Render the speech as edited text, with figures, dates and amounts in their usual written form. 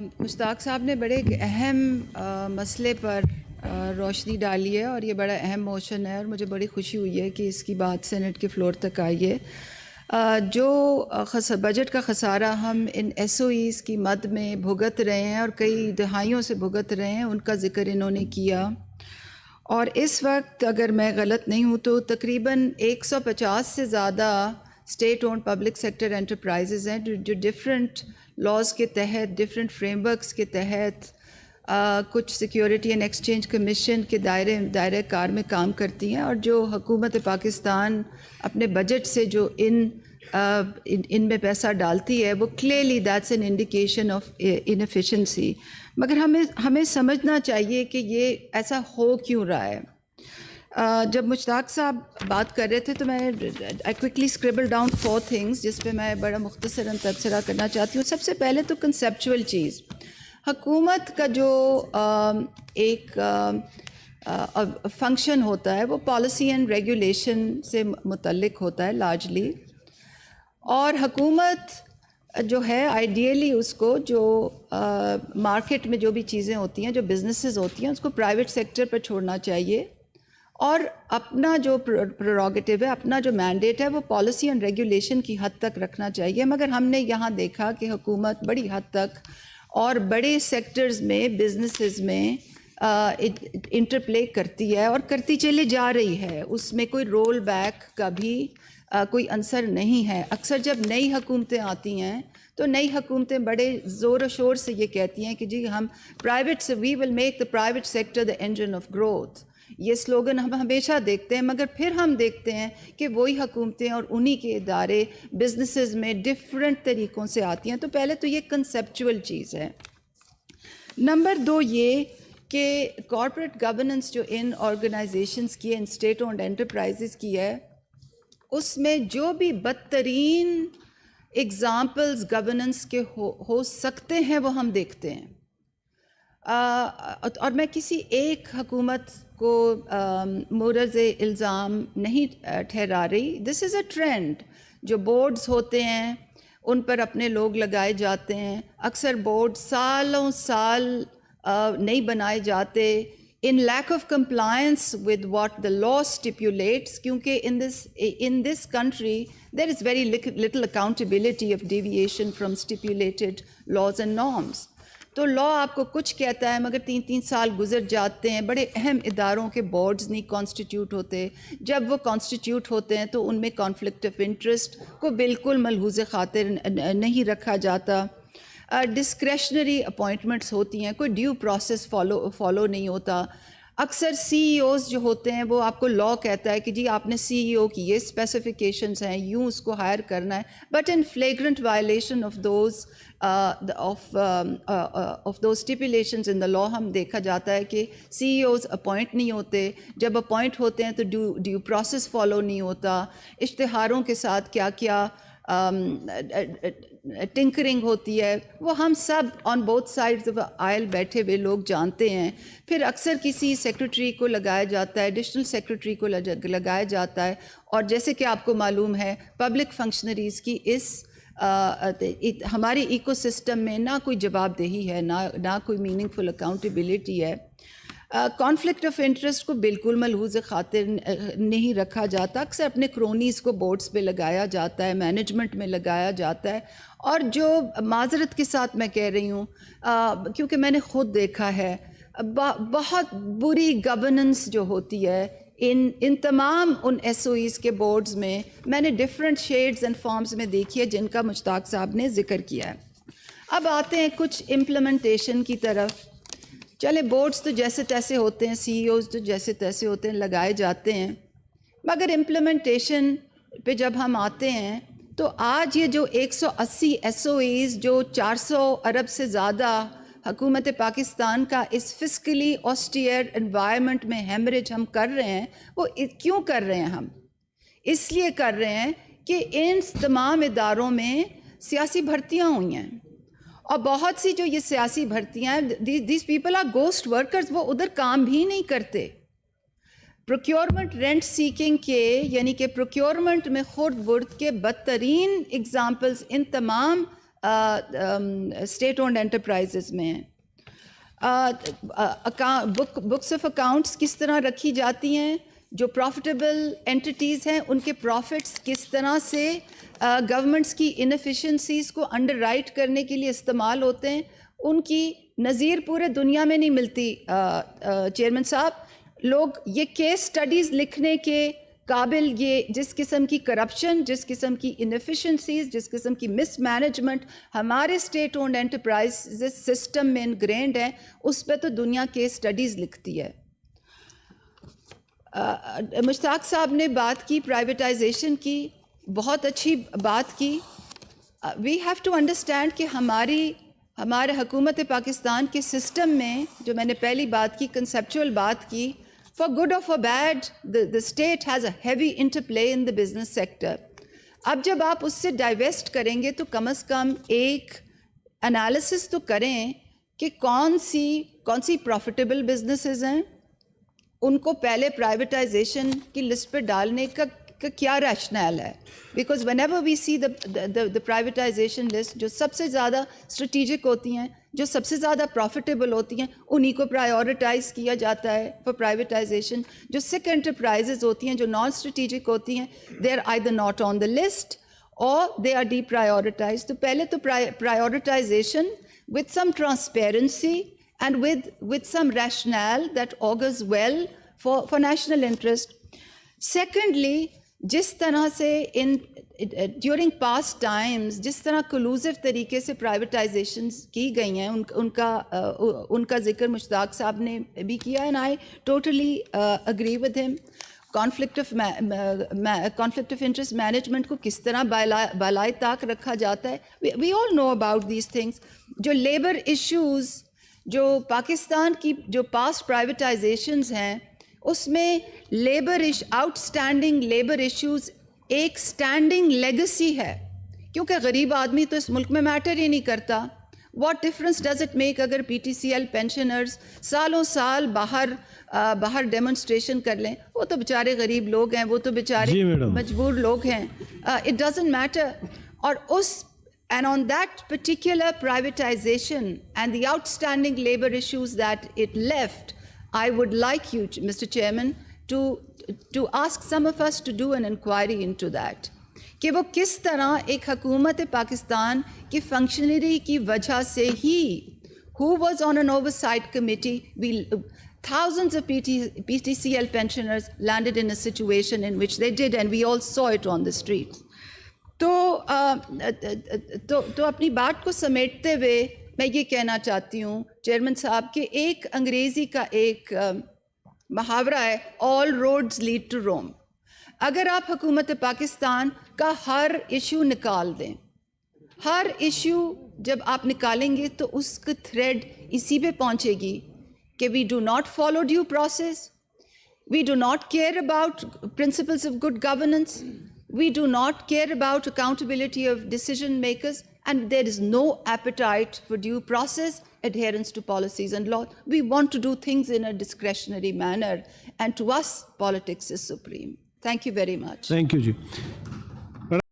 مشتاق صاحب نے بڑے ایک اہم مسئلے پر روشنی ڈالی ہے اور یہ بڑا اہم موشن ہے اور مجھے بڑی خوشی ہوئی ہے کہ اس کی بات سینٹ کے فلور تک آئی ہے۔ جو بجٹ کا خسارہ ہم ان ایس او ایز کی مد میں بھگت رہے ہیں اور کئی دہائیوں سے بھگت رہے ہیں، ان کا ذکر انہوں نے کیا۔ اور اس وقت اگر میں غلط نہیں ہوں تو تقریباً 150 سے زیادہ state owned public sector enterprises ہیں جو ڈفرینٹ لاز کے تحت، ڈفرینٹ فریم ورکس کے تحت، کچھ سیکیورٹی اینڈ ایکسچینج کمیشن کے دائرہ کار میں کام کرتی ہیں، اور جو حکومت پاکستان اپنے بجٹ سے جو ان میں پیسہ ڈالتی ہے وہ clearly that's an indication of inefficiency. مگر ہمیں سمجھنا چاہیے کہ یہ ایسا ہو کیوں رہا ہے۔ جب مشتاق صاحب بات کر رہے تھے تو میں آئی کوئکلی اسکریبل ڈاؤن 4 تھنگس جس پہ میں بڑا مختصراً تبصرہ کرنا چاہتی ہوں۔ سب سے پہلے تو کنسیپچول چیز، حکومت کا جو ایک فنکشن ہوتا ہے وہ پالیسی اینڈ ریگولیشن سے متعلق ہوتا ہے لارجلی، اور حکومت جو ہے آئیڈیلی اس کو جو مارکیٹ میں جو بھی چیزیں ہوتی ہیں، جو بزنسز ہوتی ہیں، اس کو پرائیویٹ سیکٹر پر چھوڑنا چاہیے، اور اپنا جو پروگیٹو ہے، اپنا جو مینڈیٹ ہے وہ پالیسی اینڈ ریگولیشن کی حد تک رکھنا چاہیے۔ مگر ہم نے یہاں دیکھا کہ حکومت بڑی حد تک اور بڑے سیکٹرز میں، بزنسز میں انٹرپلے کرتی ہے اور کرتی چلی جا رہی ہے، اس میں کوئی رول بیک کا بھی کوئی عنصر نہیں ہے۔ اکثر جب نئی حکومتیں آتی ہیں تو نئی حکومتیں بڑے زور و شور سے یہ کہتی ہیں کہ جی ہم پرائیویٹ سے we will make the private sector the engine of growth, یہ سلوگن ہم ہمیشہ دیکھتے ہیں، مگر پھر ہم دیکھتے ہیں کہ وہی حکومتیں اور انہی کے ادارے بزنسز میں ڈفرینٹ طریقوں سے آتی ہیں۔ تو پہلے تو یہ کنسیپچول چیز ہے۔ نمبر 2 یہ کہ کارپوریٹ گورننس جو ان آرگنائزیشنز کی ہے، ان اسٹیٹ اونڈ انٹرپرائزز کی ہے، اس میں جو بھی بدترین اگزامپلز گورننس کے ہو سکتے ہیں وہ ہم دیکھتے ہیں۔ اور میں کسی ایک حکومت کو مورز الزام نہیں ٹھہرا رہی، دس از اے ٹرینڈ۔ جو بورڈز ہوتے ہیں ان پر اپنے لوگ لگائے جاتے ہیں، اکثر بورڈ سالوں سال نہیں بنائے جاتے in lack of compliance with what the law stipulates، کیونکہ in this country there is very little accountability of deviation from stipulated laws and norms۔ تو لا آپ کو کچھ کہتا ہے مگر 3 سال گزر جاتے ہیں، بڑے اہم اداروں کے بورڈز نہیں کانسٹیٹیوٹ ہوتے، جب وہ کانسٹیٹیوٹ ہوتے ہیں تو ان میں کانفلکٹ آف انٹرسٹ کو بالکل ملحوظ خاطر نہیں رکھا جاتا، ڈسکریشنری اپوائنٹمنٹس ہوتی ہیں، کوئی ڈیو پروسیس فالو نہیں ہوتا۔ اکثر سی ای اوز جو ہوتے ہیں وہ آپ کو لا کہتا ہے کہ جی آپ نے سی ای او کی یہ اسپیسیفیکیشنز ہیں، یوں اس کو ہائر کرنا ہے، but in flagrant violation of those stipulations in the law ہم دیکھا جاتا ہے کہ سی ای اوز اپوائنٹ نہیں ہوتے، جب اپوائنٹ ہوتے ہیں تو ڈیو پروسیس فالو نہیں ہوتا، اشتہاروں کے ساتھ کیا کیا ٹنکرنگ ہوتی ہے وہ ہم سب on both sides of aisle بیٹھے ہوئے لوگ جانتے ہیں۔ پھر اکثر کسی سیکرٹری کو لگایا جاتا ہے، ایڈیشنل سیکرٹری کو لگایا جاتا ہے، اور جیسے کہ آپ کو معلوم ہے پبلک فنکشنریز کی اس ہماری ایکو سسٹم میں نہ کوئی جواب دہی ہے، نہ کوئی میننگ فل اکاؤنٹیبلٹی ہے۔ کانفلکٹ آف انٹرسٹ کو بالکل ملحوظ خاطر نہیں رکھا جاتا، اکثر اپنے کرونیز کو بورڈز پہ لگایا جاتا ہے، مینجمنٹ میں لگایا جاتا ہے، اور جو معذرت کے ساتھ میں کہہ رہی ہوں کیونکہ میں نے خود دیکھا ہے بہت بری گورننس جو ہوتی ہے ان تمام ان ایس او ایز کے بورڈز میں نے ڈفرینٹ شیڈز اینڈ فارمز میں دیکھی ہے جن کا مشتاق صاحب نے ذکر کیا ہے۔ اب آتے ہیں کچھ امپلیمنٹیشن کی طرف۔ چلے بورڈز تو جیسے تیسے ہوتے ہیں، سی ای اوز تو جیسے تیسے ہوتے ہیں، لگائے جاتے ہیں، مگر امپلیمنٹیشن پہ جب ہم آتے ہیں تو آج یہ جو 180 ایس او ایز جو 400 ارب سے زیادہ حکومت پاکستان کا اس فسکلی آسٹیئر انوائرمنٹ میں ہیمریج ہم کر رہے ہیں، وہ کیوں کر رہے ہیں؟ ہم اس لیے کر رہے ہیں کہ ان تمام اداروں میں سیاسی بھرتیاں ہوئی ہیں، اور بہت سی جو یہ سیاسی بھرتیاں ہیں، these people are ghost workers, وہ ادھر کام بھی نہیں کرتے۔ پروکیورمنٹ رینٹ سیکنگ کے، یعنی کہ پروکیورمنٹ میں خرد برد کے بدترین اگزامپلز ان تمام اسٹیٹ اونڈ انٹرپرائزز میں ہیں. بکس آف اکاؤنٹس کس طرح رکھی جاتی ہیں, جو پروفٹیبل انٹیٹیز ہیں ان کے پروفٹس کس طرح سے گورنمنٹس کی انیفیشنسیز کو انڈر رائٹ کرنے کے لیے استعمال ہوتے ہیں, ان کی نظیر پورے دنیا میں نہیں ملتی. چیئرمین صاحب, لوگ یہ کیس سٹڈیز لکھنے کے قابل, یہ جس قسم کی کرپشن, جس قسم کی انیفیشنسیز, جس قسم کی مس مینجمنٹ ہمارے اسٹیٹ اونڈ انٹرپرائز سسٹم میں انگرینڈ ہیں, اس پہ تو دنیا کیس سٹڈیز لکھتی ہے. مشتاق صاحب نے بات کی پرائیویٹائزیشن کی, بہت اچھی بات کی. وی ہیو ٹو انڈرسٹینڈ کہ ہمارے حکومت پاکستان کے سسٹم میں, جو میں نے پہلی بات کی کنسیپچول بات کی, فار گڈ اور for bad the state has a heavy interplay in the business sector. اب جب آپ اس سے ڈائیویسٹ کریں گے تو کم از کم ایک انالیسس تو کریں کہ کون سی پروفیٹیبل بزنسز ہیں, ان کو پہلے پرائیویٹائزیشن کی لسٹ پہ ڈالنے کا کیا ریشنل ہے. Because whenever we see the privatization list, جو سب سے زیادہ اسٹریٹجک ہوتی ہیں, جو سب سے زیادہ پروفیٹیبل ہوتی ہیں, انہی کو پرائیورٹائز کیا جاتا ہے فار پرائیویٹائزیشن. جو سک انٹرپرائزز ہوتی ہیں, جو نان اسٹریٹجک ہوتی ہیں, they are either not on the list اور دے آر ڈی پرائیورٹائز. تو پہلے تو پرائیورٹائزیشن with some transparency and with some rationale that augurs well for national interest. Secondly, جس طرح سے ڈیورنگ پاسٹ ٹائمز جس طرح کلوزو طریقے سے پرائیویٹائزیشنز کی گئی ہیں, ان کا ذکر مشتاق صاحب نے بھی کیا, and I totally agree with ہم. کانفلکٹ آف انٹرسٹ مینجمنٹ کو کس طرح بالائے طاق رکھا جاتا ہے, وی آل نو اباؤٹ دیز تھنگس. جو لیبر ایشوز, جو پاکستان کی جو پاسٹ پرائیویٹائزیشنز ہیں, اس میں آؤٹ اسٹینڈنگ لیبر ایشوز ایک اسٹینڈنگ لیگسی ہے, کیونکہ غریب آدمی تو اس ملک میں میٹر ہی نہیں کرتا. What difference does it make اگر P T C L pensioners سالوں سال باہر ڈیمونسٹریشن کر لیں, وہ تو بیچارے غریب لوگ ہیں, وہ تو بیچارے مجبور لوگ ہیں. It doesn't matter. اور and on that particular privatization and the outstanding labor issues that it left, I would like you, Mr. Chairman, to ask some of us to do an inquiry into that. کہ وہ کس طرح ایک حکومت پاکستان کی functionary کی وجہ سے ہی, who was on an oversight committee, thousands of PTCL pensioners landed in a situation in which they did, and we all saw it on the streets. تو اپنی بات کو سمیٹتے ہوئے میں یہ کہنا چاہتی ہوں چیئرمین صاحب کہ ایک انگریزی کا ایک محاورہ ہے, all roads lead to Rome. اگر آپ حکومت پاکستان کا ہر ایشو نکال دیں, ہر ایشو جب آپ نکالیں گے تو اس کا تھریڈ اسی پہ پہنچے گی کہ we do not follow due process, we do not care about principles of good governance, we do not care about accountability of decision makers, and there is no appetite for due process, adherence to policies and law. We want to do things in a discretionary manner, and to us, politics is supreme. Thank you very much. Thank you, ji.